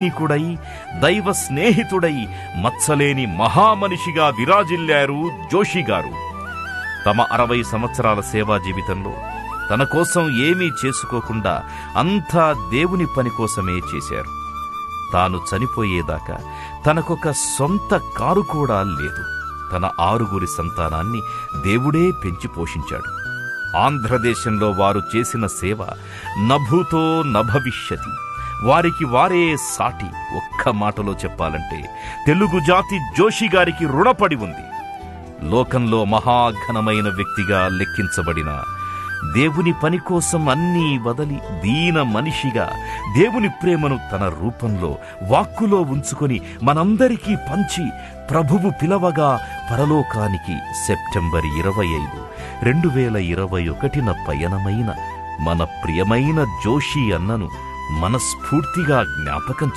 నీకుడై దైవ స్నేహితుడై మచ్చలేని మహామనిషిగా విరాజిల్లారు జోషిగారు. తమ 60 సంవత్సరాల సేవా జీవితంలో తన కోసం ఏమీ చేసుకోకుండా అంతా దేవుని పని కోసమే చేశారు. తాను చనిపోయేదాకా తనకొక సొంత కారు కూడా లేదు. తన 6 సంతానాన్ని దేవుడే పెంచి పోషించాడు. ఆంధ్రదేశంలో వారు చేసిన సేవ నభూతో నభవిష్యతి. వారికి వారే సాటి. ఒక్క మాటలో చెప్పాలంటే తెలుగు జాతి జోషిగారికి రుణపడి ఉంది. లోకంలో మహాఘనమైన వ్యక్తిగా లెక్కించబడిన, దేవుని పని కోసం అన్నీ వదలి దీన మనిషిగా దేవుని ప్రేమను తన రూపంలో వాక్కులో ఉంచుకొని మనందరికీ పంచి ప్రభువు పిలవగా పరలోకానికి సెప్టెంబర్ 25, 2021న పయనమైన మన ప్రియమైన జోషి అన్నను మనస్ఫూర్తిగా జ్ఞాపకం